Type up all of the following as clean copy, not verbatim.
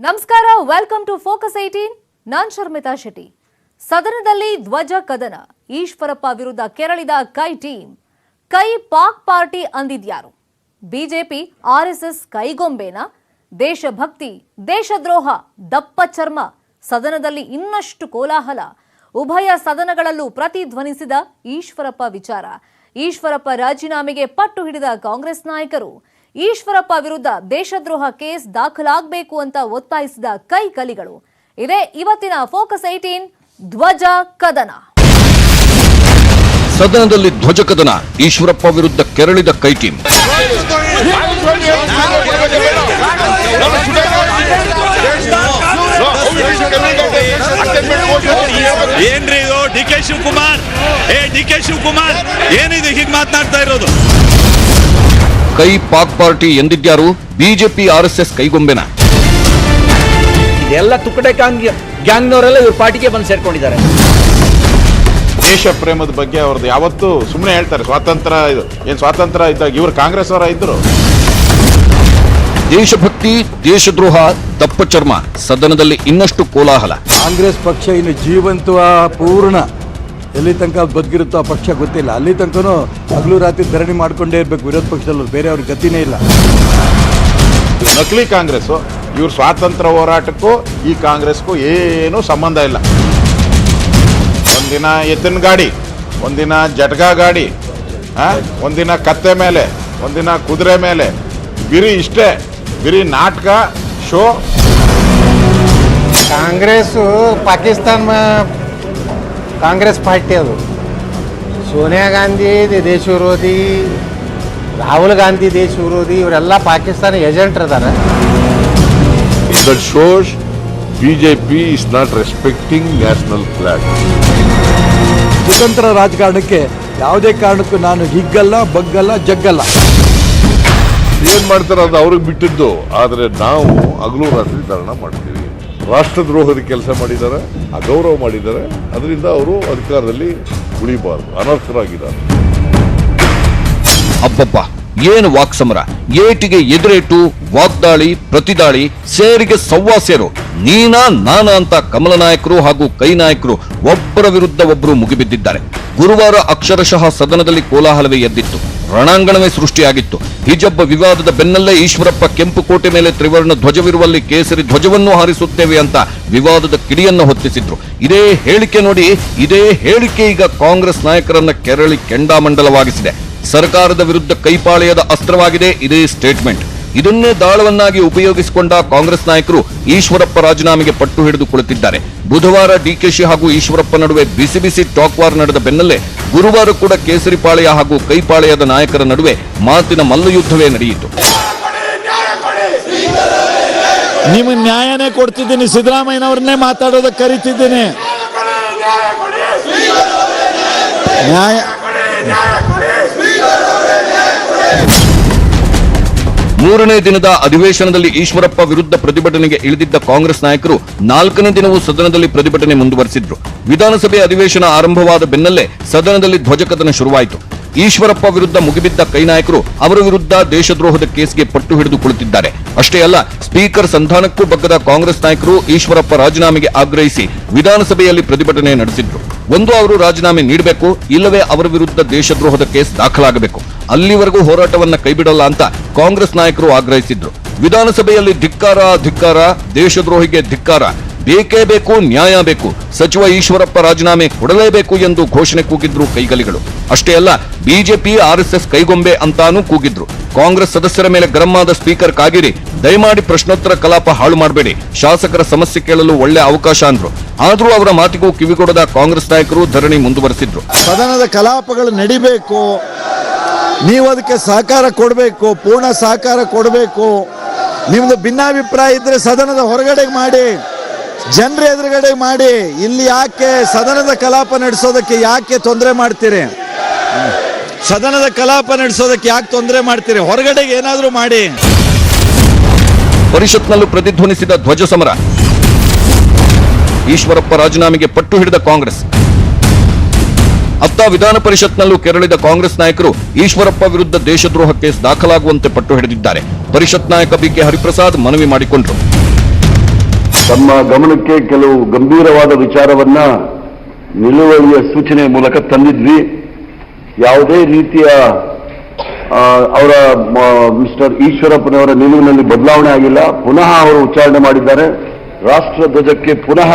ನಮಸ್ಕಾರ, welcome to focus 18. ನಾನ್ ಶರ್ಮಿತಾ ಶೆಟ್ಟಿ. ಸದನದಲ್ಲಿ ಧ್ವಜ ಕದನ, ಈಶ್ವರಪ್ಪ ವಿರುದ್ಧ ಕೆರಳಿದ ಕೈ ಟೀಮ್. ಕೈ ಪಾಕ್ ಪಾರ್ಟಿ ಅಂದಿದ್ಯಾರು? ಬಿಜೆಪಿ ಆರ್ಎಸ್ಎಸ್ ಕೈಗೊಂಬೇನ? ದೇಶಭಕ್ತಿ, ದೇಶದ್ರೋಹ, ದಪ್ಪ ಚರ್ಮ. ಸದನದಲ್ಲಿ ಇನ್ನಷ್ಟು ಕೋಲಾಹಲ. ಉಭಯ ಸದನಗಳಲ್ಲೂ ಪ್ರತಿಧ್ವನಿಸಿದ ಈಶ್ವರಪ್ಪ ವಿಚಾರ. ಈಶ್ವರಪ್ಪ ರಾಜೀನಾಮೆಗೆ ಪಟ್ಟು ಹಿಡಿದ ಕಾಂಗ್ರೆಸ್ ನಾಯಕರು. ಈಶ್ವರಪ್ಪ ವಿರುದ್ಧ ದೇಶದ್ರೋಹ ಕೇಸ್ ದಾಖಲಾಗಬೇಕು ಅಂತ ಒತ್ತಾಯಿಸಿದ ಕೈಕಲಿಗಳು. ಇದೇ ಇವತ್ತಿನ ಫೋಕಸ್ 18 ಧ್ವಜ ಕದನ. ಸದನದಲ್ಲಿ ಧ್ವಜ ಕದನ, ಈಶ್ವರಪ್ಪ ವಿರುದ್ಧ ಕೆರಳಿದ ಕೈ ಟೀಮ್. ಏನ್ರಿ ಇದು? ಡಿ.ಕೆ. ಶಿವಕುಮಾರ್ ಏನಿದು ಹೀಗೆ ಮಾತನಾಡ್ತಾ ಇರೋದು? ಕೈ ಪಾಕ್ ಪಾರ್ಟಿ ಎಂದಿದ್ಯಾರು? ಬಿಜೆಪಿ ಆರ್ಎಸ್ಎಸ್ ಕೈಗೊಂಬೆನ? ಇದೆಲ್ಲ ತುಕಡೆ ಗ್ಯಾಂಗ್ನವರೆಲ್ಲ ಇವ್ರ ಪಾರ್ಟಿಗೆ ಬಂದು ಸೇರ್ಕೊಂಡಿದ್ದಾರೆ. ದೇಶ ಪ್ರೇಮದ ಬಗ್ಗೆ ಅವ್ರದ್ದು ಯಾವತ್ತೂ ಸುಮ್ಮನೆ ಹೇಳ್ತಾರೆ. ಸ್ವಾತಂತ್ರ್ಯ ಇದ್ದಾಗ ಇವರು ಕಾಂಗ್ರೆಸ್ ಅವರ ಇದ್ರು. ದೇಶಭಕ್ತಿ, ದೇಶದ್ರೋಹ, ದಪ್ಪ ಚರ್ಮ. ಸದನದಲ್ಲಿ ಇನ್ನಷ್ಟು ಕೋಲಾಹಲ. ಕಾಂಗ್ರೆಸ್ ಪಕ್ಷ ಇನ್ನು ಜೀವಂತ ಪೂರ್ಣ ಎಲ್ಲಿ ತನಕ ಬದುಕಿರುತ್ತೋ ಆ ಪಕ್ಷ ಗೊತ್ತಿಲ್ಲ. ಅಲ್ಲಿ ತನಕನೂ ಹಗಲು ರಾತ್ರಿ ಧರಣಿ ಮಾಡ್ಕೊಂಡೇ ಇರಬೇಕು ವಿರೋಧ ಪಕ್ಷದಲ್ಲೂ, ಬೇರೆ ಅವ್ರ ಗತಿನೇ ಇಲ್ಲ. ನಕಲಿ ಕಾಂಗ್ರೆಸ್, ಇವ್ರ ಸ್ವಾತಂತ್ರ್ಯ ಹೋರಾಟಕ್ಕೂ ಈ ಕಾಂಗ್ರೆಸ್ಗೂ ಏನೂ ಸಂಬಂಧ ಇಲ್ಲ. ಒಂದಿನ ಎತ್ತಿನ ಗಾಡಿ, ಒಂದಿನ ಜಟ್ಗಾ ಗಾಡಿ, ಒಂದಿನ ಕತ್ತೆ ಮೇಲೆ, ಒಂದಿನ ಕುದುರೆ ಮೇಲೆ, ಬರೀ ನಾಟಕ ಶೋ. ಕಾಂಗ್ರೆಸ್ ಪಾಕಿಸ್ತಾನ ಕಾಂಗ್ರೆಸ್ ಪಾರ್ಟಿ ಅದು. ಸೋನಿಯಾ ಗಾಂಧಿ ದೇಶ ವಿರೋಧಿ, ರಾಹುಲ್ ಗಾಂಧಿ ದೇಶ ವಿರೋಧಿ, ಇವರೆಲ್ಲ ಪಾಕಿಸ್ತಾನ ಏಜೆಂಟ್ ಇದ್ದಾರೆ. That shows BJP is not respecting national flag. ಸ್ವತಂತ್ರ ರಾಜಕಾರಣಕ್ಕೆ ಯಾವುದೇ ಕಾರಣಕ್ಕೂ ನಾನು ಹಿಗ್ಗಲ್ಲ, ಬಗ್ಗಲ್ಲ, ಜಗ್ಗಲ್ಲ. ಏನ್ ಮಾಡ್ತಾರೆ ಅದು ಅವ್ರಿಗೆ ಬಿಟ್ಟಿದ್ದು. ಆದ್ರೆ ನಾವು ಹಗಲು ರಾತ್ರಿ ಧರಣ ಮಾಡ್ತೀವಿ. ರಾಷ್ಟ್ರದ್ರೋಹದ ಕೆಲಸ ಮಾಡಿದ್ದಾರೆ, ಅಗೌರವ ಮಾಡಿದ್ದಾರೆ. ಅದರಿಂದ ಅವರು ಅಧಿಕಾರದಲ್ಲಿ ಉಳಿಬಾರದು, ಅನರ್ಹರಾಗಿದ್ದಾರೆ. ಅಬ್ಬಬ್ಬ, ಏನು ವಾಕ್ಸಮರ! ಏಟಿಗೆ ಎದುರೇಟು, ವಾಗ್ದಾಳಿ, ಪ್ರತಿದಾಳಿ, ಸೇರಿಗೆ ಸವ್ವಾಸ್ಯರು. ನೀನಾ ನಾನಾ ಅಂತ ಕಮಲ ನಾಯಕರು ಹಾಗೂ ಕೈ ನಾಯಕರು ಒಬ್ಬರ ವಿರುದ್ಧ ಒಬ್ಬರು ಮುಗಿಬಿದ್ದಿದ್ದಾರೆ. ಗುರುವಾರ ಅಕ್ಷರಶಃ ಸದನದಲ್ಲಿ ಕೋಲಾಹಲವೇ ಎದ್ದಿತ್ತು, ರಣಾಂಗಣವೇ ಸೃಷ್ಟಿಯಾಗಿತ್ತು. ಹಿಜಬ್ ವಿವಾದದ ಬೆನ್ನಲ್ಲೇ ಈಶ್ವರಪ್ಪ ಕೆಂಪು ಕೋಟೆ ಮೇಲೆ ತ್ರಿವರ್ಣ ಧ್ವಜವಿರುವಲ್ಲಿ ಕೇಸರಿ ಧ್ವಜವನ್ನು ಹಾರಿಸುತ್ತೇವೆ ಅಂತ ವಿವಾದದ ಕಿಡಿಯನ್ನು ಹೊತ್ತಿಸಿದ್ರು. ಇದೇ ಹೇಳಿಕೆ ನೋಡಿ, ಇದೇ ಹೇಳಿಕೆ ಈಗ ಕಾಂಗ್ರೆಸ್ ನಾಯಕರನ್ನ ಕೆರಳಿ ಕೆಂಡಾಮಂಡಲವಾಗಿಸಿದೆ. ಸರ್ಕಾರದ ವಿರುದ್ಧ ಕೈಪಾಳೆಯದ ಅಸ್ತ್ರವಾಗಿದೆ ಇದೇ ಸ್ಟೇಟ್ಮೆಂಟ್. ಇದನ್ನೇ ದಾಳವನ್ನಾಗಿ ಉಪಯೋಗಿಸಿಕೊಂಡ ಕಾಂಗ್ರೆಸ್ ನಾಯಕರು ಈಶ್ವರಪ್ಪ ರಾಜೀನಾಮೆಗೆ ಪಟ್ಟು ಹಿಡಿದು ಕುಳಿತಿದ್ದಾರೆ. ಬುಧವಾರ ಡಿಕೆಶಿ ಹಾಗೂ ಈಶ್ವರಪ್ಪ ನಡುವೆ ಬಿಸಿ ಬಿಸಿ ಟಾಕ್ ವಾರ್ ನಡೆದ ಬೆನ್ನಲ್ಲೇ ಗುರುವಾರ ಕೂಡ ಕೇಸರಿ ಪಾಳೆಯ ಹಾಗೂ ಕೈಪಾಳೆಯದ ನಾಯಕರ ನಡುವೆ ಮಾತಿನ ಮಲ್ಲಯುದ್ಧವೇ ನಡೆಯಿತು. ನಿಮಗೆ ನ್ಯಾಯನೇ ಕೊಡ್ತಿದ್ದೀನಿ, ಸಿದ್ದರಾಮಯ್ಯನವ್ರನ್ನೇ ಮಾತಾಡೋದಕ್ಕೆ ಕರಿತಿದ್ದೀನಿ. ನ್ಯಾಯ ಮೂರನೇ ದಿನದ ಅಧಿವೇಶನದಲ್ಲಿ ಈಶ್ವರಪ್ಪ ವಿರುದ್ಧ ಪ್ರತಿಭಟನೆಗೆ ಇಳಿದಿದ್ದ ಕಾಂಗ್ರೆಸ್ ನಾಯಕರು 4ನೇ ದಿನವೂ ಸದನದಲ್ಲಿ ಪ್ರತಿಭಟನೆ ಮುಂದುವರೆಸಿದ್ರು. ವಿಧಾನಸಭೆ ಅಧಿವೇಶನ ಆರಂಭವಾದ ಬೆನ್ನಲ್ಲೇ ಸದನದಲ್ಲಿ ಧ್ವಜಕದನ ಶುರುವಾಯಿತು. ಈಶ್ವರಪ್ಪ ವಿರುದ್ಧ ಮುಗಿಬಿದ್ದ ಕೈ ನಾಯಕರು ಅವರ ವಿರುದ್ಧ ದೇಶದ್ರೋಹದ ಕೇಸ್ಗೆ ಪಟ್ಟು ಹಿಡಿದು ಕುಳಿತಿದ್ದಾರೆ. ಅಷ್ಟೇ ಅಲ್ಲ, ಸ್ಪೀಕರ್ ಸಂಧಾನಕ್ಕೂ ಬಗ್ಗದ ಕಾಂಗ್ರೆಸ್ ನಾಯಕರು ಈಶ್ವರಪ್ಪ ರಾಜೀನಾಮೆಗೆ ಆಗ್ರಹಿಸಿ ವಿಧಾನಸಭೆಯಲ್ಲಿ ಪ್ರತಿಭಟನೆ ನಡೆಸಿದ್ರು. ಒಂದು, ಅವರು ರಾಜೀನಾಮೆ ನೀಡಬೇಕು, ಇಲ್ಲವೇ ಅವರ ವಿರುದ್ಧ ದೇಶದ್ರೋಹದ ಕೇಸ್ ದಾಖಲಾಗಬೇಕು. ಅಲ್ಲಿವರೆಗೂ ಹೋರಾಟವನ್ನ ಕೈಬಿಡಲ್ಲ ಅಂತ ಕಾಂಗ್ರೆಸ್ ನಾಯಕರು ಆಗ್ರಹಿಸಿದ್ರು. ವಿಧಾನಸಭೆಯಲ್ಲಿ ಧಿಕ್ಕಾರ, ದೇಶದ್ರೋಹಿಗೆ ಧಿಕ್ಕಾರ, ಬೇಕೇ ಬೇಕು, ನ್ಯಾಯ ಬೇಕು, ಸಚಿವ ಈಶ್ವರಪ್ಪ ರಾಜೀನಾಮೆ ಕೊಡಲೇಬೇಕು ಎಂದು ಘೋಷಣೆ ಕೂಗಿದ್ರು ಕೈಗಲಿಗಳು. ಅಷ್ಟೇ ಅಲ್ಲ, ಬಿಜೆಪಿ ಆರ್ಎಸ್ಎಸ್ ಕೈಗೊಂಬೆ ಅಂತಾನೂ ಕೂಗಿದ್ರು. ಕಾಂಗ್ರೆಸ್ ಸದಸ್ಯರ ಮೇಲೆ ಗರಂ ಆದ ಸ್ಪೀಕರ್ ಕಾಗೇರಿ, ದಯಮಾಡಿ ಪ್ರಶ್ನೋತ್ತರ ಕಲಾಪ ಹಾಳು ಮಾಡಬೇಡಿ, ಶಾಸಕರ ಸಮಸ್ಯೆ ಕೇಳಲು ಒಳ್ಳೆ ಅವಕಾಶ ಅಂದ್ರು. ಆದ್ರೂ ಅವರ ಮಾತಿಗೂ ಕಿವಿಗೊಡದ ಕಾಂಗ್ರೆಸ್ ನಾಯಕರು ಧರಣಿ ಮುಂದುವರೆಸಿದ್ರು. ಸದನದ ಕಲಾಪಗಳು ನಡಿಬೇಕು, ನೀವು ಅದಕ್ಕೆ ಸಹಕಾರ ಕೊಡಬೇಕು, ಪೂರ್ಣ ಸಹಕಾರ ಕೊಡಬೇಕು. ನಿಮ್ದು ಭಿನ್ನಾಭಿಪ್ರಾಯ ಇದ್ರೆ ಸದನದ ಹೊರಗಡೆ ಮಾಡಿ, ಜನರ ಎದುರುಗಡೆ ಮಾಡಿ. ಇಲ್ಲಿ ಯಾಕೆ ಸದನದ ಕಲಾಪ ನಡೆಸೋದಕ್ಕೆ ಯಾಕೆ ತೊಂದರೆ ಮಾಡ್ತೀರಿ? ಸದನದ ಕಲಾಪ ನಡೆಸೋದಕ್ಕೆ ಯಾಕೆ ತೊಂದರೆ ಮಾಡ್ತೀರಿ? ಹೊರಗಡೆಗೆ ಏನಾದರೂ ಮಾಡಿ. ಪರಿಷತ್ನಲ್ಲೂ ಪ್ರತಿಧ್ವನಿಸಿದ ಧ್ವಜ ಸಮರ. ಈಶ್ವರಪ್ಪ ರಾಜೀನಾಮೆಗೆ ಪಟ್ಟು ಹಿಡಿದ ಕಾಂಗ್ರೆಸ್. ಅತ್ತ ವಿಧಾನ ಪರಿಷತ್ನಲ್ಲೂ ಕೆರಳಿದ ಕಾಂಗ್ರೆಸ್ ನಾಯಕರು ಈಶ್ವರಪ್ಪ ವಿರುದ್ಧ ದೇಶದ್ರೋಹ ಕೇಸ್ ದಾಖಲಾಗುವಂತೆ ಪಟ್ಟು ಹಿಡಿದಿದ್ದಾರೆ. ಪರಿಷತ್ ನಾಯಕ ಬಿಕೆ ಹರಿಪ್ರಸಾದ್ ಮನವಿ ಮಾಡಿಕೊಂಡರು. ತಮ್ಮ ಗಮನಕ್ಕೆ ಕೆಲವು ಗಂಭೀರವಾದ ವಿಚಾರವನ್ನ ನಿಲುವಳಿಯ ಸೂಚನೆ ಮೂಲಕ ತಂದಿದ್ವಿ. ಯಾವುದೇ ರೀತಿಯ ಅವರ ಮಿಸ್ಟರ್ ಈಶ್ವರಪ್ಪನವರ ನಿಲುವಿನಲ್ಲಿ ಬದಲಾವಣೆ ಆಗಿಲ್ಲ. ಪುನಃ ಅವರು ಉಚ್ಚಾರಣೆ ಮಾಡಿದ್ದಾರೆ. ರಾಷ್ಟ್ರ ಧ್ವಜಕ್ಕೆ ಪುನಃ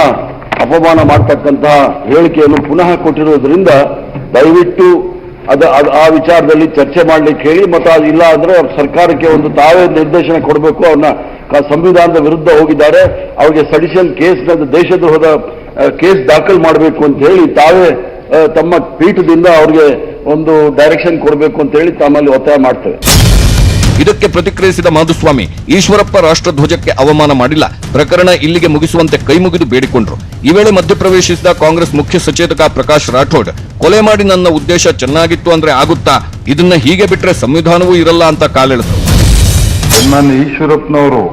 ಅಪಮಾನ ಮಾಡತಕ್ಕಂತಹ ಹೇಳಿಕೆಯನ್ನು ಪುನಃ ಕೊಟ್ಟಿರುವುದರಿಂದ ದಯವಿಟ್ಟು ಆ ವಿಚಾರದಲ್ಲಿ ಚರ್ಚೆ ಮಾಡಲಿಕ್ಕೆ ಹೇಳಿ, ಮತ್ತು ಅದಿಲ್ಲ ಅಂದ್ರೆ ಸರ್ಕಾರಕ್ಕೆ ಒಂದು ತಾವೇ ನಿರ್ದೇಶನ ಕೊಡಬೇಕು. ಅವ್ರನ್ನ ಸಂವಿಧಾನದ ವಿರುದ್ಧ ಹೋಗಿದ್ದಾರೆ, ಅವ್ರಿಗೆ ಸಡಿಷನ್ ಕೇಸ್ ದೇಶದ್ರೋಹದ ಕೇಸ್ ದಾಖಲು ಮಾಡಬೇಕು ಅಂತ ಹೇಳಿ ತಾವೇ ತಮ್ಮ ಪೀಠದಿಂದ ಅವ್ರಿಗೆ ಒಂದು ಡೈರೆಕ್ಷನ್ ಕೊಡಬೇಕು ಅಂತ ಹೇಳಿ ತಮ್ಮಲ್ಲಿ ಒತ್ತಾಯ ಮಾಡ್ತೇವೆ. ಇದಕ್ಕೆ ಪ್ರತಿಕ್ರಿಯಿಸಿದ ಮಾಧುಸ್ವಾಮಿ, ಈಶ್ವರಪ್ಪ ರಾಷ್ಟ್ರಧ್ವಜಕ್ಕೆ ಅವಮಾನ ಮಾಡಿಲ್ಲ, ಪ್ರಕರಣ ಇಲ್ಲಿಗೆ ಮುಗಿಸುವಂತೆ ಕೈಮುಗಿದು ಬೇಡಿಕೊಂಡ್ರು. ಈ ವೇಳೆ ಮಧ್ಯಪ್ರವೇಶಿಸಿದ ಕಾಂಗ್ರೆಸ್ ಮುಖ್ಯ ಸಚೇತಕ ಪ್ರಕಾಶ್ ರಾಠೋಡ್, ಕೊಲೆ ಮಾಡಿ ನನ್ನ ಉದ್ದೇಶ ಚೆನ್ನಾಗಿತ್ತು ಅಂದ್ರೆ ಆಗುತ್ತಾ, ಇದನ್ನ ಹೀಗೆ ಬಿಟ್ರೆ ಸಂವಿಧಾನವೂ ಇರಲ್ಲ ಅಂತ ಕಾಲೆಳೆದರು. ನನ್ನ ಈಶ್ವರಪ್ಪನವರು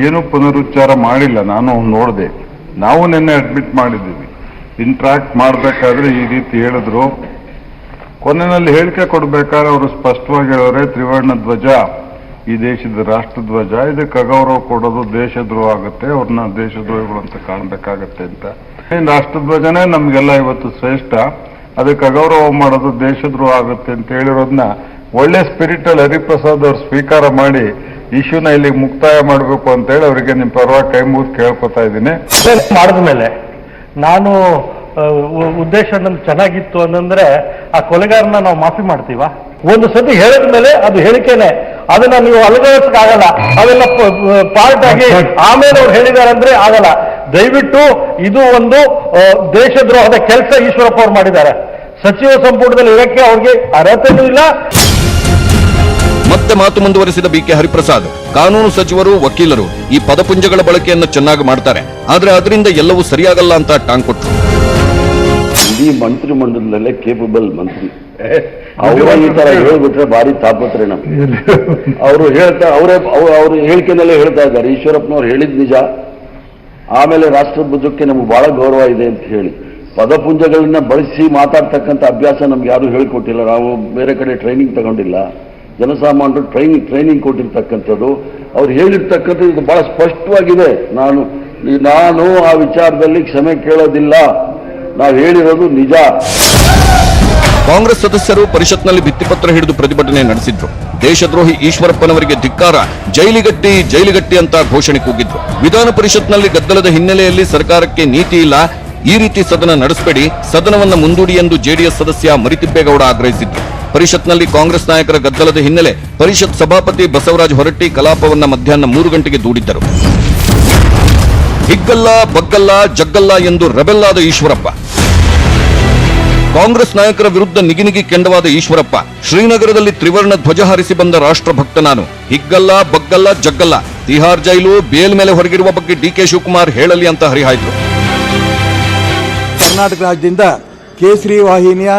ಏನು ಪುನರುಚ್ಚಾರ ಮಾಡಿಲ್ಲ, ನಾನು ನೋಡಿದೆ. ನಾವು ನಿನ್ನೆ ಅಡ್ಮಿಟ್ ಮಾಡಿದ್ದೀವಿ. ಇಂಟ್ರಾಕ್ಟ್ ಮಾಡಬೇಕಾದ್ರೆ ಈ ರೀತಿ ಹೇಳಿದ್ರು. ಕೊನೆಯಲ್ಲಿ ಹೇಳಿಕೆ ಕೊಡಬೇಕಾದ್ರೆ ಅವರು ಸ್ಪಷ್ಟವಾಗಿ ಹೇಳೋರೆ, ತ್ರಿವರ್ಣ ಧ್ವಜ ಈ ದೇಶದ ರಾಷ್ಟ್ರಧ್ವಜ, ಇದಕ್ಕೆ ಅಗೌರವ ಕೊಡೋದು ದೇಶದ್ರೋಹ ಆಗುತ್ತೆ, ಅವ್ರನ್ನ ದೇಶದ್ರೋಹಿಗಳು ಅಂತ ಕಾಣಬೇಕಾಗತ್ತೆ ಅಂತ. ರಾಷ್ಟ್ರಧ್ವಜನೇ ನಮಗೆಲ್ಲ ಇವತ್ತು ಶ್ರೇಷ್ಠ, ಅದಕ್ಕೆ ಅಗೌರವ ಮಾಡೋದು ದೇಶದ್ರೋಹ ಆಗುತ್ತೆ ಅಂತ ಹೇಳಿರೋದನ್ನ ಒಳ್ಳೆ ಸ್ಪಿರಿಟ್ ಅಲ್ಲಿ ಹರಿಪ್ರಸಾದ್ ಅವರು ಸ್ವೀಕಾರ ಮಾಡಿ ಇಶ್ಯೂನ ಇಲ್ಲಿ ಮುಕ್ತಾಯ ಮಾಡಬೇಕು ಅಂತ ಹೇಳಿ ಅವರಿಗೆ ನಿಮ್ಮ ಪರವಾಗಿ ಕೈ ಮುಗಿದು ಕೇಳ್ಕೊತಾ ಇದ್ದೀನಿ. ಮಾಡಿದ್ಮೇಲೆ ನಾನು ಉದ್ದೇಶ ನಮ್ಗೆ ಚೆನ್ನಾಗಿತ್ತು ಅಂತಂದ್ರೆ ಆ ಕೊಲೆಗಾರನ ನಾವು ಮಾಫಿ ಮಾಡ್ತೀವ? ಒಂದು ಸತಿ ಹೇಳಿದ ಮೇಲೆ ಅದು ಹೇಳಿಕೆನೆ, ಅದನ್ನ ನೀವು ಅಲಗಲಿಸಕ್ಕಾಗಲ್ಲ. ಅವೆಲ್ಲ ಪಾರ್ಟ್ ಆಗಿ ಆಮೇಲೆ ಅವ್ರು ಹೇಳಿದ್ದಾರೆ ಅಂದ್ರೆ ಆಗಲ್ಲ. ದಯವಿಟ್ಟು ಇದು ಒಂದು ದೇಶದ್ರೋಹದ ಕೆಲಸ ಈಶ್ವರಪ್ಪ ಅವ್ರು ಮಾಡಿದ್ದಾರೆ. ಸಚಿವ ಸಂಪುಟದಲ್ಲಿ ಇರಕ್ಕೆ ಅವ್ರಿಗೆ ಅರ್ಹತೆಯೂ ಇಲ್ಲ. ಮತ್ತೆ ಮಾತು ಮುಂದುವರೆಸಿದ ಬಿಕೆ ಹರಿಪ್ರಸಾದ್, ಕಾನೂನು ಸಚಿವರು, ವಕೀಲರು ಈ ಪದಪುಂಜಗಳ ಬಳಕೆಯನ್ನು ಚೆನ್ನಾಗಿ ಮಾಡ್ತಾರೆ, ಆದ್ರೆ ಅದರಿಂದ ಎಲ್ಲವೂ ಸರಿಯಾಗಲ್ಲ ಅಂತ ಟಾಂಗ್ ಕೊಟ್ಟರು. ಇಡೀ ಮಂತ್ರಿ ಮಂಡಲದಲ್ಲೇ ಕೇಪಬಲ್ ಮಂತ್ರಿ ಅವರು ಈ ತರ ಹೇಳ್ಬಿಟ್ರೆ ಭಾರಿ ತಾಪತ್ರೆ ನಮ್ಗೆ. ಅವರು ಹೇಳ್ತಾ ಅವ್ರ ಹೇಳಿಕೆನಲ್ಲೇ ಹೇಳ್ತಾ ಇದ್ದಾರೆ, ಈಶ್ವರಪ್ಪನವ್ರು ಹೇಳಿದ್ ನಿಜ, ಆಮೇಲೆ ರಾಷ್ಟ್ರಧ್ವಜಕ್ಕೆ ನಮ್ಗೆ ಬಹಳ ಗೌರವ ಇದೆ ಅಂತ ಹೇಳಿ ಪದಪುಂಜಗಳನ್ನ ಬಳಸಿ ಮಾತಾಡ್ತಕ್ಕಂಥ ಅಭ್ಯಾಸ ನಮ್ಗೆ ಯಾರು ಹೇಳಿಕೊಟ್ಟಿಲ್ಲ. ನಾವು ಬೇರೆ ಕಡೆ ಟ್ರೈನಿಂಗ್ ತಗೊಂಡಿಲ್ಲ, ಜನಸಾಮಾನ್ಯರು ಟ್ರೈನಿಂಗ್ ಕೊಟ್ಟಿರ್ತಕ್ಕಂಥದ್ದು. ಅವ್ರು ಹೇಳಿರ್ತಕ್ಕಂಥದ್ದು ಇದು ಬಹಳ ಸ್ಪಷ್ಟವಾಗಿದೆ. ನಾನು ಆ ವಿಚಾರದಲ್ಲಿ ಕ್ಷಮೆ ಕೇಳೋದಿಲ್ಲ, ನಾವು ಹೇಳಿರೋದು ನಿಜ. ಕಾಂಗ್ರೆಸ್ ಸದಸ್ಯರು ಪರಿಷತ್ನಲ್ಲಿ ಭಿತ್ತಿಪತ್ರ ಹಿಡಿದು ಪ್ರತಿಭಟನೆ ನಡೆಸಿದ್ರು. ದೇಶದ್ರೋಹಿ ಈಶ್ವರಪ್ಪನವರಿಗೆ ಧಿಕ್ಕಾರ, ಜೈಲಿಗಟ್ಟಿ ಜೈಲಿಗಟ್ಟಿ ಅಂತ ಘೋಷಣೆ ಕೂಗಿದ್ರು. ವಿಧಾನ ಪರಿಷತ್ನಲ್ಲಿ ಗದ್ದಲದ ಹಿನ್ನೆಲೆಯಲ್ಲಿ ಸರ್ಕಾರಕ್ಕೆ ನೀತಿ ಇಲ್ಲ, ಈ ರೀತಿ ಸದನ ನಡೆಸಬೇಡಿ, ಸದನವನ್ನ ಮುಂದೂಡಿ ಎಂದು ಜೆಡಿಎಸ್ ಸದಸ್ಯ ಮರಿತಿಬ್ಬೇಗೌಡ ಆಗ್ರಹಿಸಿದ್ರು. ಪರಿಷತ್ನಲ್ಲಿ ಕಾಂಗ್ರೆಸ್ ನಾಯಕರ ಗದ್ದಲದ ಹಿನ್ನೆಲೆ ಪರಿಷತ್ ಸಭಾಪತಿ ಬಸವರಾಜ ಹೊರಟ್ಟಿ ಕಲಾಪವನ್ನ ಮಧ್ಯಾಹ್ನ 3 ಗಂಟೆಗೆ ದೂಡಿದ್ದರು. ಹಿಗ್ಗಲ್ಲ ಬಗ್ಗಲ್ಲ ಜಗ್ಗಲ್ಲ ಎಂದು ರೆಬೆಲ್ಲಾದ ಈಶ್ವರಪ್ಪ. ಕಾಂಗ್ರೆಸ್ ನಾಯಕರ ವಿರುದ್ಧ ನಿಗಿನಿಗಿ ಕೆಂಡವಾದ ಈಶ್ವರಪ್ಪ, ಶ್ರೀನಗರದಲ್ಲಿ ತ್ರಿವರ್ಣ ಧ್ವಜ ಹಾರಿಸಿ ಬಂದ ರಾಷ್ಟ್ರಭಕ್ತ ನಾನು, ಹಿಗ್ಗಲ್ಲ ಬಗ್ಗಲ್ಲ ಜಗ್ಗಲ್ಲ, ತಿಹಾರ್ ಜೈಲು ಬೇಲ್ ಮೇಲೆ ಹೊರಗಿರುವ ಬಗ್ಗೆ ಡಿಕೆ ಶಿವಕುಮಾರ್ ಹೇಳಲಿ ಅಂತ ಹರಿಹಾಯ್ದರು. ಕರ್ನಾಟಕ ರಾಜ್ಯದಿಂದ ಕೇಸರಿ ವಾಹಿನಿಯ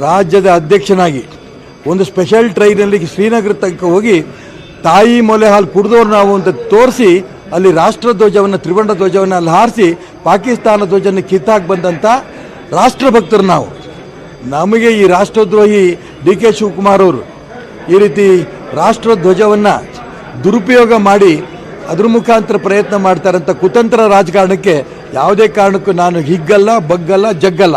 ರಾಜ್ಯದ ಅಧ್ಯಕ್ಷನಾಗಿ ಒಂದು ಸ್ಪೆಷಲ್ ಟ್ರೈನಲ್ಲಿ ಶ್ರೀನಗರ ತನಕ ಹೋಗಿ ತಾಯಿ ಮೊಲೆ ಹಾಲು ಕುಡಿದವ್ರು ನಾವು ಅಂತ ತೋರಿಸಿ ಅಲ್ಲಿ ರಾಷ್ಟ್ರಧ್ವಜವನ್ನು, ತ್ರಿವರ್ಣ ಧ್ವಜವನ್ನು ಅಲ್ಲಿ ಹಾರಿಸಿ ಪಾಕಿಸ್ತಾನ ಧ್ವಜವನ್ನು ಕಿತ್ತಾಕಿ ಬಂದಂಥ ರಾಷ್ಟ್ರಭಕ್ತರು ನಾವು. ನಮಗೆ ಈ ರಾಷ್ಟ್ರದ್ರೋಹಿ ಡಿ ಕೆ ಶಿವಕುಮಾರ್ ಅವರು ಈ ರೀತಿ ರಾಷ್ಟ್ರಧ್ವಜವನ್ನು ದುರುಪಯೋಗ ಮಾಡಿ ಅದ್ರ ಮುಖಾಂತರ ಪ್ರಯತ್ನ ಮಾಡ್ತಾರಂಥ ಕುತಂತ್ರ ರಾಜಕಾರಣಕ್ಕೆ ಯಾವುದೇ ಕಾರಣಕ್ಕೂ ನಾನು ಹಿಗ್ಗಲ್ಲ ಬಗ್ಗಲ್ಲ ಜಗ್ಗಲ್ಲ.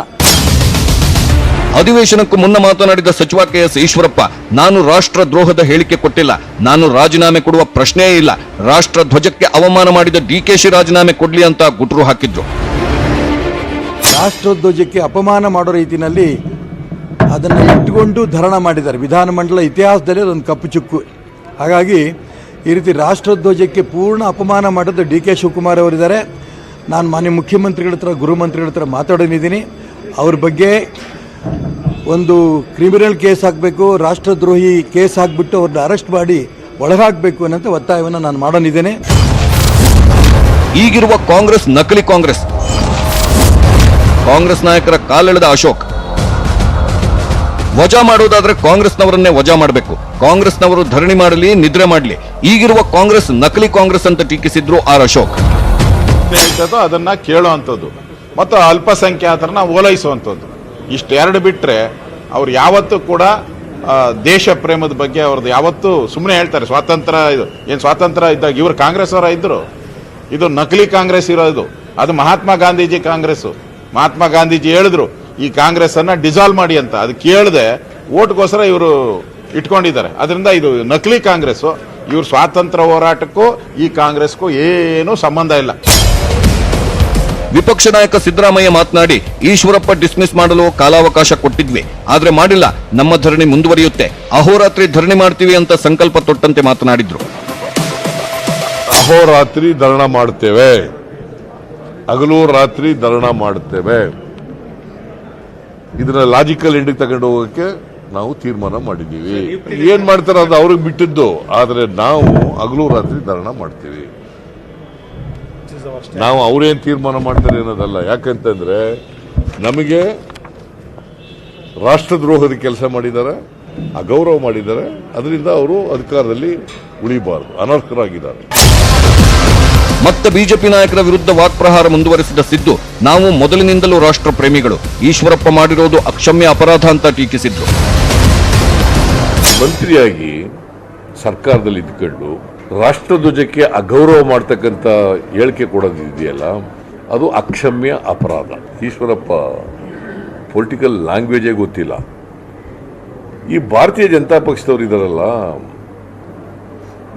ಅಧಿವೇಶನಕ್ಕೂ ಮುನ್ನ ಮಾತನಾಡಿದ ಸಚಿವ ಕೆಎಸ್ ಈಶ್ವರಪ್ಪ, ನಾನು ರಾಷ್ಟ್ರದ್ರೋಹದ ಹೇಳಿಕೆ ಕೊಟ್ಟಿಲ್ಲ, ನಾನು ರಾಜೀನಾಮೆ ಕೊಡುವ ಪ್ರಶ್ನೆಯೇ ಇಲ್ಲ, ರಾಷ್ಟ್ರಧ್ವಜಕ್ಕೆ ಅವಮಾನ ಮಾಡಿದ ಡಿಕೆಶಿ ರಾಜೀನಾಮೆ ಕೊಡ್ಲಿ ಅಂತ ಗುಟ್ರು ಹಾಕಿದ್ರು. ರಾಷ್ಟ್ರಧ್ವಜಕ್ಕೆ ಅಪಮಾನ ಮಾಡೋ ರೀತಿಯಲ್ಲಿ ಅದನ್ನು ಇಟ್ಟುಕೊಂಡು ಧರಣ ಮಾಡಿದ್ದಾರೆ. ವಿಧಾನಮಂಡಲ ಇತಿಹಾಸದಲ್ಲಿ ಅದೊಂದು ಕಪ್ಪು ಚುಕ್ಕು. ಹಾಗಾಗಿ ಈ ರೀತಿ ರಾಷ್ಟ್ರಧ್ವಜಕ್ಕೆ ಪೂರ್ಣ ಅಪಮಾನ ಮಾಡೋದು ಡಿ ಕೆ ಶಿವಕುಮಾರ್ ಅವರಿದ್ದಾರೆ. ನಾನು ಮಾನ್ಯ ಮುಖ್ಯಮಂತ್ರಿಗಳ ಹತ್ರ, ಗೃಹಮಂತ್ರಿಗಳ ಹತ್ರ ಮಾತಾಡೋನಿದ್ದೀನಿ. ಅವ್ರ ಬಗ್ಗೆ ಒಂದು ಕ್ರಿಮಿನಲ್ ಕೇಸ್ ಹಾಕಬೇಕು, ರಾಷ್ಟ್ರದ್ರೋಹಿ ಕೇಸ್ ಹಾಕಿಬಿಟ್ಟು ಅವ್ರನ್ನ ಅರೆಸ್ಟ್ ಮಾಡಿ ಒಳಗಾಗಬೇಕು ಅನ್ನೋಂಥ ಒತ್ತಾಯವನ್ನು ನಾನು ಮಾಡೋನಿದ್ದೇನೆ. ಈಗಿರುವ ಕಾಂಗ್ರೆಸ್ ನಕಲಿ ಕಾಂಗ್ರೆಸ್. ಕಾಂಗ್ರೆಸ್ ನಾಯಕರ ಕಾಲೆಳೆದ ಅಶೋಕ್, ವಜಾ ಮಾಡೋದಾದ್ರೆ ಕಾಂಗ್ರೆಸ್ನವರನ್ನೇ ವಜಾ ಮಾಡಬೇಕು, ಕಾಂಗ್ರೆಸ್ನವರು ಧರಣಿ ಮಾಡಲಿ, ನಿದ್ರೆ ಮಾಡಲಿ, ಈಗಿರುವ ಕಾಂಗ್ರೆಸ್ ನಕಲಿ ಕಾಂಗ್ರೆಸ್ ಅಂತ ಟೀಕಿಸಿದ್ರು ಆರ್ ಅಶೋಕ್. ಅದನ್ನ ಕೇಳುವಂಥದ್ದು ಮತ್ತು ಅಲ್ಪಸಂಖ್ಯಾತರನ್ನ ಓಲೈಸುವಂಥದ್ದು, ಇಷ್ಟೆರಡು ಬಿಟ್ರೆ ಅವ್ರು ಯಾವತ್ತೂ ಕೂಡ ದೇಶ ಪ್ರೇಮದ ಬಗ್ಗೆ ಅವ್ರದ್ದು ಯಾವತ್ತೂ ಸುಮ್ಮನೆ ಹೇಳ್ತಾರೆ. ಸ್ವಾತಂತ್ರ್ಯ ಇದು ಏನು ಸ್ವಾತಂತ್ರ್ಯ ಇದ್ದಾಗ ಇವರು ಕಾಂಗ್ರೆಸ್ ಅವರ ಇದ್ರು, ಇದು ನಕಲಿ ಕಾಂಗ್ರೆಸ್ ಇರೋದು. ಅದು ಮಹಾತ್ಮ ಗಾಂಧೀಜಿ ಕಾಂಗ್ರೆಸ್. ಮಹಾತ್ಮ ಗಾಂಧೀಜಿ ಹೇಳಿದ್ರು ಈ ಕಾಂಗ್ರೆಸ್ ಅನ್ನ ಡಿಸಾಲ್ವ್ ಮಾಡಿ ಅಂತ. ಅದು ಕೇಳದೆ ಓಟ್ಗೋಸ್ಕರ ಇವರು ಇಟ್ಕೊಂಡಿದ್ದಾರೆ. ಅದರಿಂದ ಇದು ನಕಲಿ ಕಾಂಗ್ರೆಸ್. ಇವ್ರ ಸ್ವಾತಂತ್ರ್ಯ ಹೋರಾಟಕ್ಕೂ ಈ ಕಾಂಗ್ರೆಸ್ಗೂ ಏನೂ ಸಂಬಂಧ ಇಲ್ಲ. ವಿಪಕ್ಷ ನಾಯಕ ಸಿದ್ದರಾಮಯ್ಯ ಮಾತನಾಡಿ, ಈಶ್ವರಪ್ಪ ಡಿಸ್ಮಿಸ್ ಮಾಡಲು ಕಾಲಾವಕಾಶ ಕೊಟ್ಟಿದ್ವಿ, ಆದ್ರೆ ಮಾಡಿಲ್ಲ. ನಮ್ಮ ಧರಣಿ ಮುಂದುವರಿಯುತ್ತೆ. ಅಹೋರಾತ್ರಿ ಧರಣಿ ಮಾಡ್ತೀವಿ ಅಂತ ಸಂಕಲ್ಪ ತೊಟ್ಟಂತೆ ಮಾತನಾಡಿದ್ರು. ಅಹೋರಾತ್ರಿ ಧರಣ ಮಾಡ್ತೇವೆ, ಹಗಲು ರಾತ್ರಿ ಧರಣ ಮಾಡುತ್ತೇವೆ. ಇದನ್ನ ಲಾಜಿಕಲ್ ಎಂಡಿಗೆ ತಗೊಂಡು ಹೋಗಕ್ಕೆ ನಾವು ತೀರ್ಮಾನ ಮಾಡಿದ್ದೀವಿ. ಏನ್ ಮಾಡ್ತಾರ ಅದು ಅವ್ರಿಗೆ ಬಿಟ್ಟಿದ್ದು, ಆದ್ರೆ ನಾವು ಹಗಲು ರಾತ್ರಿ ಧರಣ ಮಾಡ್ತೀವಿ. ನಾವು ಅವ್ರೇನ್ ತೀರ್ಮಾನ ಮಾಡ್ತಾರೆ ಅನ್ನೋದಲ್ಲ. ಯಾಕಂತಂದ್ರೆ ನಮಗೆ ರಾಷ್ಟ್ರದ್ರೋಹದ ಕೆಲಸ ಮಾಡಿದ್ದಾರೆ, ಅಗೌರವ ಮಾಡಿದ್ದಾರೆ. ಅದರಿಂದ ಅವರು ಅಧಿಕಾರದಲ್ಲಿ ಉಳಿಬಾರದು, ಅನರ್ಹರಾಗಿದ್ದಾರೆ. ಮತ್ತೆ ಬಿಜೆಪಿ ನಾಯಕರ ವಿರುದ್ಧ ವಾಕ್ಪ್ರಹಾರ ಮುಂದುವರೆಸಿದ ಸಿದ್ದು, ನಾವು ಮೊದಲಿನಿಂದಲೂ ರಾಷ್ಟ್ರ ಪ್ರೇಮಿಗಳು, ಈಶ್ವರಪ್ಪ ಮಾಡಿರೋದು ಅಕ್ಷಮ್ಯ ಅಪರಾಧ ಅಂತ ಟೀಕಿಸಿದ್ರು. ಮಂತ್ರಿಯಾಗಿ ಸರ್ಕಾರದಲ್ಲಿ ಇದ್ಕೊಂಡು ರಾಷ್ಟ್ರಧ್ವಜಕ್ಕೆ ಅಗೌರವ ಮಾಡ್ತಕ್ಕಂಥ ಹೇಳಿಕೆ ಕೊಡೋದಿದೆಯಲ್ಲ, ಅದು ಅಕ್ಷಮ್ಯ ಅಪರಾಧ. ಈಶ್ವರಪ್ಪ ಪೊಲಿಟಿಕಲ್ ಲ್ಯಾಂಗ್ವೇಜೇ ಗೊತ್ತಿಲ್ಲ. ಈ ಭಾರತೀಯ ಜನತಾ ಪಕ್ಷದವರು ಇದಾರಲ್ಲ,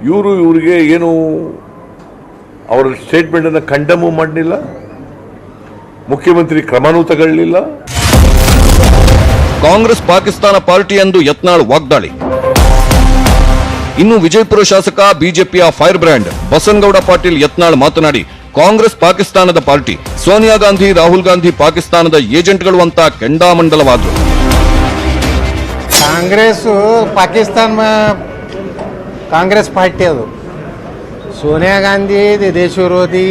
ಇವ್ರಿಗೆ ಏನು ಅವರ ಸ್ಟೇಟ್ಮೆಂಟ್ ಅನ್ನು ಕಂಡಮೂ ಮಾಡಲಿಲ್ಲ, ಮುಖ್ಯಮಂತ್ರಿ ಕ್ರಮನೂ ತಗೊಳ್ಳಲಿಲ್ಲ. ಕಾಂಗ್ರೆಸ್ ಪಾಕಿಸ್ತಾನ ಪಾರ್ಟಿ ಎಂದು ಯತ್ನಾಳ್ ವಾಗ್ದಾಳಿ. ಇನ್ನು ವಿಜಯಪುರ ಶಾಸಕ ಬಿಜೆಪಿಯ ಫೈರ್ ಬ್ರ್ಯಾಂಡ್ ಬಸನಗೌಡ ಪಾಟೀಲ್ ಯತ್ನಾಳ್ ಮಾತನಾಡಿ, ಕಾಂಗ್ರೆಸ್ ಪಾಕಿಸ್ತಾನದ ಪಾರ್ಟಿ, ಸೋನಿಯಾ ಗಾಂಧಿ, ರಾಹುಲ್ ಗಾಂಧಿ ಪಾಕಿಸ್ತಾನದ ಏಜೆಂಟ್ಗಳು ಅಂತ ಕೆಂಡಾಮಂಡಲವಾದ್ರು. ಕಾಂಗ್ರೆಸ್ ಪಾರ್ಟಿ ಅದು ಸೋನಿಯಾ ಗಾಂಧಿ ದೇಶ ವಿರೋಧಿ,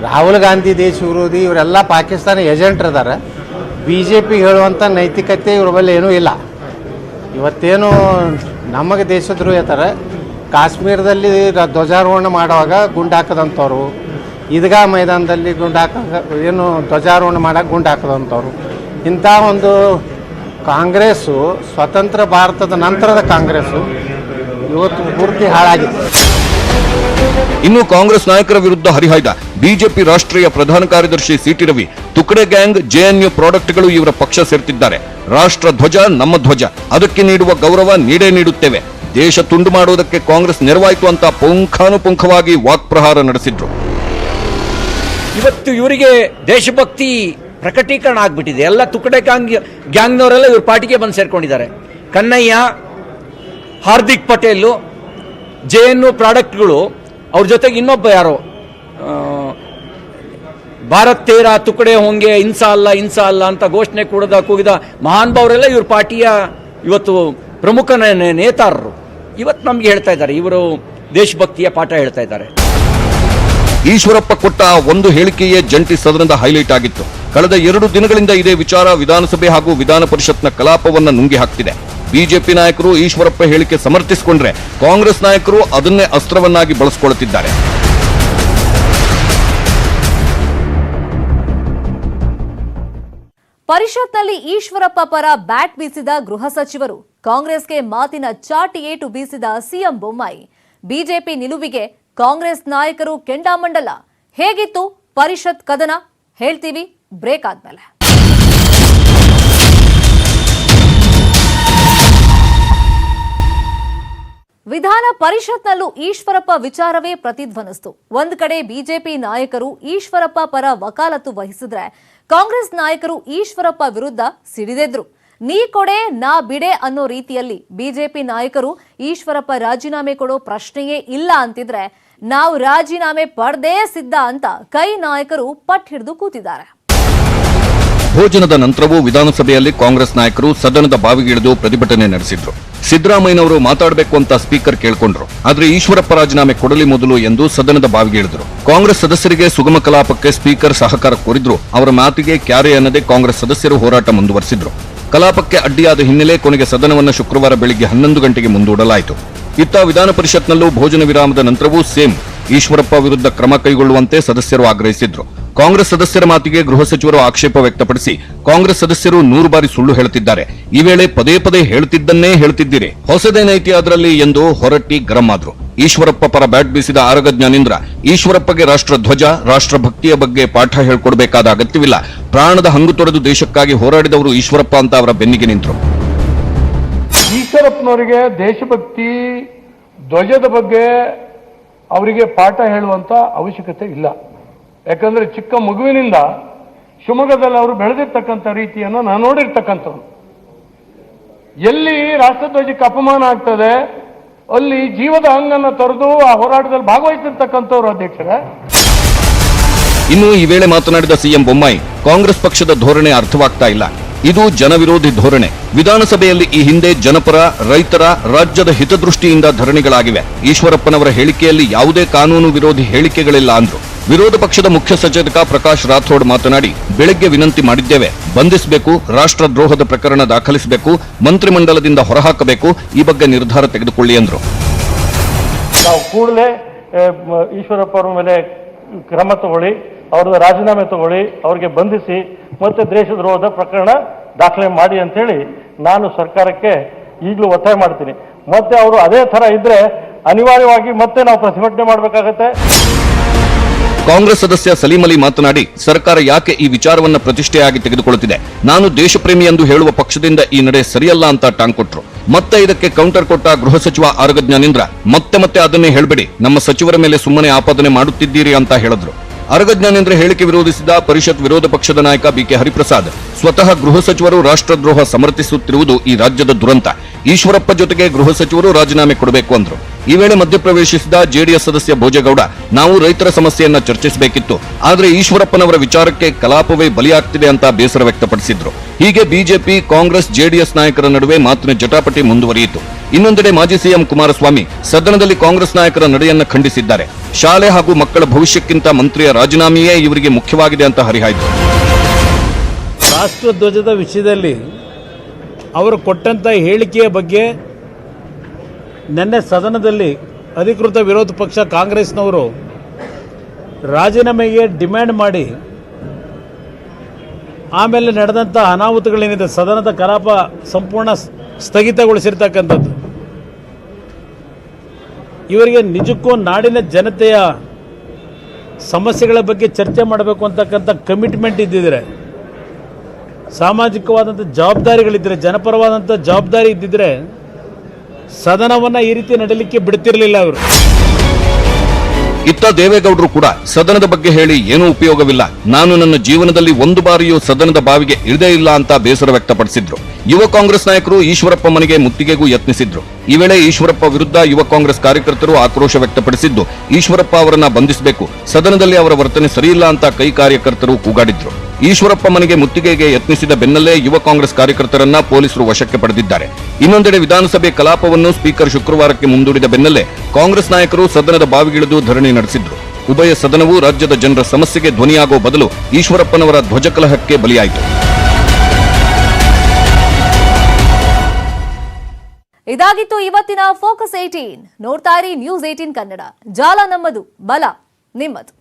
ರಾಹುಲ್ ಗಾಂಧಿ ದೇಶ ವಿರೋಧಿ, ಇವರೆಲ್ಲ ಪಾಕಿಸ್ತಾನ ಏಜೆಂಟ್ ಇದ್ದಾರೆ. BJP ಹೇಳುವಂಥ ನೈತಿಕತೆ ಇವ್ರ ಬಳಿ ಏನೂ ಇಲ್ಲ. ಇವತ್ತೇನು ನಮಗೆ ದೇಶದ್ರೋಹಿ ಹೇಳ್ತಾರೆ. ಕಾಶ್ಮೀರದಲ್ಲಿ ಧ್ವಜಾರೋಹಣ ಮಾಡುವಾಗ ಗುಂಡು ಹಾಕದಂಥವ್ರು, ಈದ್ಗಾ ಮೈದಾನದಲ್ಲಿ ಏನು ಧ್ವಜಾರೋಹಣ ಮಾಡೋಕೆ ಗುಂಡು ಹಾಕದಂಥವ್ರು, ಇಂಥ ಒಂದು ಕಾಂಗ್ರೆಸ್ಸು ಸ್ವತಂತ್ರ ಭಾರತದ ನಂತರದ ಕಾಂಗ್ರೆಸ್ಸು ಇವತ್ತು ಪೂರ್ತಿ ಹಾಳಾಗಿದೆ. ಇನ್ನು ಕಾಂಗ್ರೆಸ್ ನಾಯಕರ ವಿರುದ್ಧ ಹರಿಹಾಯ್ದ ಬಿಜೆಪಿ ರಾಷ್ಟ್ರೀಯ ಪ್ರಧಾನ ಕಾರ್ಯದರ್ಶಿ ಸಿಟಿ ರವಿ, ತುಕಡೆ ಗ್ಯಾಂಗ್, JNU ಪ್ರಾಡಕ್ಟ್ಗಳು ಇವರ ಪಕ್ಷ ಸೇರ್ತಿದ್ದಾರೆ. ರಾಷ್ಟ್ರ ಧ್ವಜ ನಮ್ಮ ಧ್ವಜ, ಅದಕ್ಕೆ ನೀಡುವ ಗೌರವ ನೀಡೇ ನೀಡುತ್ತೇವೆ. ದೇಶ ತುಂಡು ಮಾಡುವುದಕ್ಕೆ ಕಾಂಗ್ರೆಸ್ ನೆರವಾಯಿತು ಅಂತ ಪುಂಖಾನುಪುಂಖವಾಗಿ ವಾಕ್ಪ್ರಹಾರ ನಡೆಸಿದ್ರು. ಇವತ್ತು ಇವರಿಗೆ ದೇಶಭಕ್ತಿ ಪ್ರಕಟೀಕರಣ ಆಗ್ಬಿಟ್ಟಿದೆ. ಎಲ್ಲ ತುಕಡೆ ಗ್ಯಾಂಗ್ನವರೆಲ್ಲ ಇವ್ರ ಪಾರ್ಟಿಗೆ ಬಂದು ಸೇರ್ಕೊಂಡಿದ್ದಾರೆ. ಕನ್ನಯ್ಯ, ಹಾರ್ದಿಕ್ ಪಟೇಲ್, JNU ಪ್ರಾಡಕ್ಟ್ಗಳು, ಅವ್ರ ಜೊತೆಗೆ ಇನ್ನೊಬ್ಬ ಯಾರೋ ಭಾರತ್ ತೇರಾ ತುಕಡೆ ಹೋಂಗೆ, ಇನ್ಸಾ ಅಲ್ಲ ಅಂತ ಘೋಷಣೆ ಕೂಗಿದ ಮಹಾನ್ ಭಾವರೆಲ್ಲ ಇವ್ರ ಪಾರ್ಟಿಯ ಇವತ್ತು ಪ್ರಮುಖ ನೇತಾರರು. ಇವತ್ತು ನಮ್ಗೆ ಹೇಳ್ತಾ ಇದ್ದಾರೆ, ಇವರು ದೇಶಭಕ್ತಿಯ ಪಾಠ ಹೇಳ್ತಾ ಇದ್ದಾರೆ. ಈಶ್ವರಪ್ಪ ಕೊಟ್ಟ ಒಂದು ಹೇಳಿಕೆಯೇ ಜಂಟಿ ಸದನದ ಹೈಲೈಟ್ ಆಗಿತ್ತು. ಕಳೆದ 2 ದಿನಗಳಿಂದ ಇದೇ ವಿಚಾರ ವಿಧಾನಸಭೆ ಹಾಗೂ ವಿಧಾನ ಪರಿಷತ್ನ ಕಲಾಪವನ್ನ ನುಂಗಿ ಹಾಕ್ತಿದೆ. ಬಿಜೆಪಿ ನಾಯಕರು ಈಶ್ವರಪ್ಪ ಹೇಳಿಕೆ ಸಮರ್ಥಿಸಿಕೊಂಡ್ರೆ, ಕಾಂಗ್ರೆಸ್ ನಾಯಕರು ಅದನ್ನೇ ಅಸ್ತ್ರವನ್ನಾಗಿ ಬಳಸಿಕೊಳ್ಳುತ್ತಿದ್ದಾರೆ. ಪರಿಷತ್ನಲ್ಲಿ ಈಶ್ವರಪ್ಪ ಪರ ಬ್ಯಾಟ್ ಬೀಸಿದ ಗೃಹ ಸಚಿವರು, ಕಾಂಗ್ರೆಸ್ಗೆ ಮಾತಿನ ಚಾಟಿ ಏಟು ಬೀಸಿದ ಸಿಎಂ ಬೊಮ್ಮಾಯಿ. ಬಿಜೆಪಿ ನಿಲುವಿಗೆ ಕಾಂಗ್ರೆಸ್ ನಾಯಕರು ಕೆಂಡಾಮಂಡಲ. ಹೇಗಿತ್ತು ಪರಿಷತ್ ಕದನ ಹೇಳ್ತೀವಿ ಬ್ರೇಕ್ ಆದ್ಮೇಲೆ. ವಿಧಾನ ಪರಿಷತ್ನಲ್ಲೂ ಈಶ್ವರಪ್ಪ ವಿಚಾರವೇ ಪ್ರತಿಧ್ವನಿಸಿತು. ಒಂದ್ ಕಡೆ ಬಿಜೆಪಿ ನಾಯಕರು ಈಶ್ವರಪ್ಪ ಪರ ವಕಾಲತ್ತು ವಹಿಸಿದ್ರೆ, ಕಾಂಗ್ರೆಸ್ ನಾಯಕರು ಈಶ್ವರಪ್ಪ ವಿರುದ್ಧ ಸಿಡಿದೆದ್ರು. ನೀ ಕೊಡೆ ನಾ ಬಿಡೆ ಅನ್ನೋ ರೀತಿಯಲ್ಲಿ ಬಿಜೆಪಿ ನಾಯಕರು ಈಶ್ವರಪ್ಪ ರಾಜೀನಾಮೆ ಕೊಡೋ ಪ್ರಶ್ನೆಯೇ ಇಲ್ಲ ಅಂತಿದ್ರೆ, ನಾವು ರಾಜೀನಾಮೆ ಪಡೆದೇ ಸಿದ್ಧ ಅಂತ ಕೈ ನಾಯಕರು ಪಟ್ಟು ಹಿಡಿದು ಕೂತಿದ್ದಾರೆ. ಭೋಜನದ ನಂತರವೂ ವಿಧಾನಸಭೆಯಲ್ಲಿ ಕಾಂಗ್ರೆಸ್ ನಾಯಕರು ಸದನದ ಬಾವಿಗಿಳಿದು ಪ್ರತಿಭಟನೆ ನಡೆಸಿದ್ರು. ಸಿದ್ದರಾಮಯ್ಯನವರು ಮಾತಾಡಬೇಕು ಅಂತ ಸ್ಪೀಕರ್ ಕೇಳ್ಕೊಂಡ್ರು. ಆದ್ರೆ ಈಶ್ವರಪ್ಪ ರಾಜೀನಾಮೆ ಕೊಡಲಿ ಮೊದಲು ಎಂದು ಸದನದ ಬಾವಿಗಿಳಿದ್ರು. ಕಾಂಗ್ರೆಸ್ ಸದಸ್ಯರಿಗೆ ಸುಗಮ ಕಲಾಪಕ್ಕೆ ಸ್ಪೀಕರ್ ಸಹಕಾರ ಕೋರಿದ್ರು. ಅವರ ಮಾತಿಗೆ ಕ್ಯಾರೆ ಅನ್ನದೆ ಕಾಂಗ್ರೆಸ್ ಸದಸ್ಯರು ಹೋರಾಟ ಮುಂದುವರೆಸಿದ್ರು. ಕಲಾಪಕ್ಕೆ ಅಡ್ಡಿಯಾದ ಹಿನ್ನೆಲೆ ಕೊನೆಗೆ ಸದನವನ್ನು ಶುಕ್ರವಾರ ಬೆಳಿಗ್ಗೆ 11 ಗಂಟೆಗೆ ಮುಂದೂಡಲಾಯಿತು. ಇತ್ತ ವಿಧಾನ ಪರಿಷತ್ನಲ್ಲೂ ಭೋಜನ ವಿರಾಮದ ನಂತರವೂ ಸೇಮ್ ಈಶ್ವರಪ್ಪ ವಿರುದ್ಧ ಕ್ರಮ ಕೈಗೊಳ್ಳುವಂತೆ ಸದಸ್ಯರು ಆಗ್ರಹಿಸಿದ್ರು. ಕಾಂಗ್ರೆಸ್ ಸದಸ್ಯರ ಮಾತಿಗೆ ಗೃಹ ಸಚಿವರು ಆಕ್ಷೇಪ ವ್ಯಕ್ತಪಡಿಸಿ ಕಾಂಗ್ರೆಸ್ ಸದಸ್ಯರು 100 ಬಾರಿ ಸುಳ್ಳು ಹೇಳುತ್ತಿದ್ದಾರೆ, ಈ ವೇಳೆ ಪದೇ ಪದೇ ಹೇಳುತ್ತಿದ್ದನ್ನೇ ಹೇಳುತ್ತಿದ್ದೀರಿ, ಹೊಸದೇನೈತಿ ಅದರಲ್ಲಿ ಎಂದು ಹೊರಟ್ಟಿ ಗರಂ ಆದ್ರು. ಈಶ್ವರಪ್ಪ ಪರ ಬ್ಯಾಟ್ ಬೀಸಿದ ಆರಗ ಜ್ಞಾನೇಂದ್ರ ಈಶ್ವರಪ್ಪಗೆ ರಾಷ್ಟ್ರ ಧ್ವಜ, ರಾಷ್ಟ್ರಭಕ್ತಿಯ ಬಗ್ಗೆ ಪಾಠ ಹೇಳ್ಕೊಡ್ಬೇಕಾದ ಅಗತ್ಯವಿಲ್ಲ, ಪ್ರಾಣದ ಹಂಗು ತೊರೆದು ದೇಶಕ್ಕಾಗಿ ಹೋರಾಡಿದವರು ಈಶ್ವರಪ್ಪ ಅಂತ ಅವರ ಬೆನ್ನಿಗೆ ನಿಂತರು. ಈಶ್ವರಪ್ಪನವರಿಗೆ ದೇಶಭಕ್ತಿ ಧ್ವಜದ ಬಗ್ಗೆ ಅವರಿಗೆ ಪಾಠ ಹೇಳುವಂತ ಅವಶ್ಯಕತೆ ಇಲ್ಲ. ಯಾಕಂದ್ರೆ ಚಿಕ್ಕ ಮಗುವಿನಿಂದ ಶಿವಮೊಗ್ಗದಲ್ಲಿ ಅವರು ಬೆಳೆದಿರ್ತಕ್ಕಂಥ ರೀತಿಯನ್ನು ನಾನು ನೋಡಿರ್ತಕ್ಕಂಥವ್ರು. ಎಲ್ಲಿ ರಾಷ್ಟ್ರಧ್ವಜಕ್ಕೆ ಅಪಮಾನ ಆಗ್ತದೆ ಅಲ್ಲಿ ಜೀವದ ಹಂಗನ್ನು ತೊರೆದು ಆ ಹೋರಾಟದಲ್ಲಿ ಭಾಗವಹಿಸಿರ್ತಕ್ಕಂಥವ್ರು ಅಧ್ಯಕ್ಷರೇ. ಇನ್ನು ಈ ವೇಳೆ ಮಾತನಾಡಿದ ಸಿಎಂ ಬೊಮ್ಮಾಯಿ, ಕಾಂಗ್ರೆಸ್ ಪಕ್ಷದ ಧೋರಣೆ ಅರ್ಥವಾಗ್ತಾ ಇಲ್ಲ, ಇದು ಜನವಿರೋಧಿ ಧೋರಣೆ. ವಿಧಾನಸಭೆಯಲ್ಲಿ ಈ ಹಿಂದೆ ಜನಪರ, ರೈತರ, ರಾಜ್ಯದ ಹಿತದೃಷ್ಟಿಯಿಂದ ಧರಣಿಗಳಾಗಿವೆ. ಈಶ್ವರಪ್ಪನವರ ಹೇಳಿಕೆಯಲ್ಲಿ ಯಾವುದೇ ಕಾನೂನು ವಿರೋಧಿ ಹೇಳಿಕೆಗಳಿಲ್ಲ ಅಂದ್ರು. ವಿರೋಧ ಪಕ್ಷದ ಮುಖ್ಯ ಸಚೇತಕ ಪ್ರಕಾಶ್ ರಾಥೋಡ್ ಮಾತನಾಡಿ, ಬೆಳಗ್ಗೆ ವಿನಂತಿ ಮಾಡಿದ್ದೇವೆ, ಬಂಧಿಸಬೇಕು, ರಾಷ್ಟ್ರದ್ರೋಹದ ಪ್ರಕರಣ ದಾಖಲಿಸಬೇಕು, ಮಂತ್ರಿಮಂಡಲದಿಂದ ಹೊರಹಾಕಬೇಕು, ಈ ಬಗ್ಗೆ ನಿರ್ಧಾರ ತೆಗೆದುಕೊಳ್ಳಿ ಎಂದರು. ನಾವು ಕೂಡಲೇ ಈಶ್ವರಪ್ಪ ಅವರ ಮೇಲೆ ಕ್ರಮ ತಗೊಳ್ಳಿ, ಅವ್ರದ್ದು ರಾಜೀನಾಮೆ ತಗೊಳ್ಳಿ, ಅವ್ರಿಗೆ ಬಂಧಿಸಿ ಮತ್ತೆ ದೇಶದ್ರೋಹದ ಪ್ರಕರಣ ದಾಖಲೆ ಮಾಡಿ ಅಂತೇಳಿ ನಾನು ಸರ್ಕಾರಕ್ಕೆ ಈಗಲೂ ಒತ್ತಾಯ ಮಾಡ್ತೀನಿ. ಮತ್ತೆ ಅವರು ಅದೇ ತರ ಇದ್ರೆ ಅನಿವಾರ್ಯವಾಗಿ ಮತ್ತೆ ನಾವು ಪ್ರತಿಭಟನೆ ಮಾಡಬೇಕಾಗತ್ತೆ. ಕಾಂಗ್ರೆಸ್ ಸದಸ್ಯ ಸಲೀಂ ಅಲಿ ಮಾತನಾಡಿ, ಸರ್ಕಾರ ಯಾಕೆ ಈ ವಿಚಾರವನ್ನ ಪ್ರತಿಷ್ಠೆಯಾಗಿ ತೆಗೆದುಕೊಳ್ಳುತ್ತಿದೆ, ನಾನು ದೇಶಪ್ರೇಮಿ ಎಂದು ಹೇಳುವ ಪಕ್ಷದಿಂದ ಈ ನಡೆ ಸರಿಯಲ್ಲ ಅಂತ ಟಾಂಗ್ ಕೊಟ್ರು. ಮತ್ತೆ ಇದಕ್ಕೆ ಕೌಂಟರ್ ಕೊಟ್ಟ ಗೃಹ ಸಚಿವ ಆರಗ ಜ್ಞಾನೇಂದ್ರ, ಮತ್ತೆ ಅದನ್ನೇ ಹೇಳ್ಬೇಡಿ, ನಮ್ಮ ಸಚಿವರ ಮೇಲೆ ಸುಮ್ಮನೆ ಆಪಾದನೆ ಮಾಡುತ್ತಿದ್ದೀರಿ ಅಂತ ಹೇಳಿದ್ರು. ಆರಗ ಜ್ಞಾನೇಂದ್ರ ಹೇಳಿಕೆ ವಿರೋಧಿಸಿದ ಪರಿಷತ್ ವಿರೋಧ ಪಕ್ಷದ ನಾಯಕ ಬಿಕೆ ಹರಿಪ್ರಸಾದ್, ಸ್ವತಃ ಗೃಹ ಸಚಿವರು ರಾಷ್ಟ್ರದ್ರೋಹ ಸಮರ್ಥಿಸುತ್ತಿರುವುದು ಈ ರಾಜ್ಯದ ದುರಂತ, ಈಶ್ವರಪ್ಪ ಜೊತೆಗೆ ಗೃಹ ಸಚಿವರು ರಾಜೀನಾಮೆ ಕೊಡಬೇಕು ಅಂದ್ರು. ಈ ವೇಳೆ ಮಧ್ಯಪ್ರವೇಶಿಸಿದ ಜೆಡಿಎಸ್ ಸದಸ್ಯ ಭೋಜೇಗೌಡ, ನಾವು ರೈತರ ಸಮಸ್ಯೆಯನ್ನ ಚರ್ಚಿಸಬೇಕಿತ್ತು, ಆದ್ರೆ ಈಶ್ವರಪ್ಪನವರ ವಿಚಾರಕ್ಕೆ ಕಲಾಪವೇ ಬಲಿಯಾಗ್ತಿದೆ ಅಂತ ಬೇಸರ ವ್ಯಕ್ತಪಡಿಸಿದ್ರು. ಹೀಗೆ ಬಿಜೆಪಿ, ಕಾಂಗ್ರೆಸ್, ಜೆಡಿಎಸ್ ನಾಯಕರ ನಡುವೆ ಮಾತಿನ ಜಟಾಪಟಿ ಮುಂದುವರಿಯಿತು. ಇನ್ನೊಂದೆಡೆ ಮಾಜಿ ಸಿಎಂ ಕುಮಾರಸ್ವಾಮಿ ಸದನದಲ್ಲಿ ಕಾಂಗ್ರೆಸ್ ನಾಯಕರ ನಡೆಯನ್ನ ಖಂಡಿಸಿದ್ದಾರೆ. ಶಾಲೆ ಹಾಗೂ ಮಕ್ಕಳ ಭವಿಷ್ಯಕ್ಕಿಂತ ಮಂತ್ರಿಯ ರಾಜೀನಾಮೆಯೇ ಇವರಿಗೆ ಮುಖ್ಯವಾಗಿದೆ ಅಂತ ಹರಿಹಾಯ್ತು. ರಾಷ್ಟ್ರಧ್ವಜದ ವಿಷಯದಲ್ಲಿ ಅವರು ಕೊಟ್ಟಂತ ಹೇಳಿಕೆಯ ಬಗ್ಗೆ ನಿನ್ನೆ ಸದನದಲ್ಲಿ ಅಧಿಕೃತ ವಿರೋಧ ಪಕ್ಷ ಕಾಂಗ್ರೆಸ್ನವರು ರಾಜೀನಾಮೆಗೆ ಡಿಮ್ಯಾಂಡ್ ಮಾಡಿ ಆಮೇಲೆ ನಡೆದಂಥ ಅನಾಹುತಗಳೇನಿದೆ, ಸದನದ ಕಲಾಪ ಸಂಪೂರ್ಣ ಸ್ಥಗಿತಗೊಳಿಸಿರ್ತಕ್ಕಂಥದ್ದು, ಇವರಿಗೆ ನಿಜಕ್ಕೂ ನಾಡಿನ ಜನತೆಯ ಸಮಸ್ಯೆಗಳ ಬಗ್ಗೆ ಚರ್ಚೆ ಮಾಡಬೇಕು ಅಂತಕ್ಕಂಥ ಕಮಿಟ್ಮೆಂಟ್ ಇದ್ದಿದ್ರೆ, ಸಾಮಾಜಿಕವಾದಂಥ ಜವಾಬ್ದಾರಿಗಳಿದ್ದರೆ, ಜನಪರವಾದಂಥ ಜವಾಬ್ದಾರಿ ಇದ್ದಿದ್ರೆ ಸದನವನ್ನ ಈ ರೀತಿ ನಡೀಲಿಕ್ಕೆ ಬಿಡ್ತಿರಲಿಲ್ಲ ಅವರು. ಇತ್ತ ದೇವೇಗೌಡರು ಕೂಡ ಸದನದ ಬಗ್ಗೆ ಹೇಳಿ ಏನೂ ಉಪಯೋಗವಿಲ್ಲ, ನಾನು ನನ್ನ ಜೀವನದಲ್ಲಿ ಒಂದು ಬಾರಿಯೂ ಸದನದ ಬಾವಿಗೆ ಇಳಿದೇ ಇಲ್ಲ ಅಂತ ಬೇಸರ ವ್ಯಕ್ತಪಡಿಸಿದ್ರು. ಯುವ ಕಾಂಗ್ರೆಸ್ ನಾಯಕರು ಈಶ್ವರಪ್ಪ ಮನೆಗೆ ಮುತ್ತಿಗೆಗೂ ಯತ್ನಿಸಿದ್ರು. ಈ ವೇಳೆ ಈಶ್ವರಪ್ಪ ವಿರುದ್ಧ ಯುವ ಕಾಂಗ್ರೆಸ್ ಕಾರ್ಯಕರ್ತರು ಆಕ್ರೋಶ ವ್ಯಕ್ತಪಡಿಸಿದ್ದು, ಈಶ್ವರಪ್ಪ ಅವರನ್ನ ಬಂಧಿಸಬೇಕು, ಸದನದಲ್ಲಿ ಅವರ ವರ್ತನೆ ಸರಿಯಿಲ್ಲ ಅಂತ ಕೈ ಕಾರ್ಯಕರ್ತರು ಕೂಗಾಡಿದ್ರು. ಈಶ್ವರಪ್ಪ ಮನೆಗೆ ಮುತ್ತಿಗೆಗೆ ಯತ್ನಿಸಿದ ಬೆನ್ನಲ್ಲೇ ಯುವ ಕಾಂಗ್ರೆಸ್ ಕಾರ್ಯಕರ್ತರನ್ನ ಪೊಲೀಸರು ವಶಕ್ಕೆ ಪಡೆದಿದ್ದಾರೆ. ಇನ್ನೊಂದೆಡೆ ವಿಧಾನಸಭೆ ಕಲಾಪವನ್ನು ಸ್ಪೀಕರ್ ಶುಕ್ರವಾರಕ್ಕೆ ಮುಂದೂಡಿದ ಬೆನ್ನಲ್ಲೇ ಕಾಂಗ್ರೆಸ್ ನಾಯಕರು ಸದನದ ಬಾವಿಗಿಳಿದು ಧರಣಿ ನಡೆಸಿದ್ರು. ಉಭಯ ಸದನವು ರಾಜ್ಯದ ಜನರ ಸಮಸ್ಯೆಗೆ ಧ್ವನಿಯಾಗುವ ಬದಲು ಈಶ್ವರಪ್ಪನವರ ಧ್ವಜಕಲಹಕ್ಕೆ ಬಲಿಯಾಯಿತು. ಇದಾಗಿತ್ತು ಇವತ್ತಿನ ಫೋಕಸ್ 18. ನೋಡ್ತಾ ಇರಿ ನ್ಯೂಸ್ 18 ಕನ್ನಡ. ಜಾಲ ನಮ್ಮದು, ಬಲ ನಿಮ್ಮದು.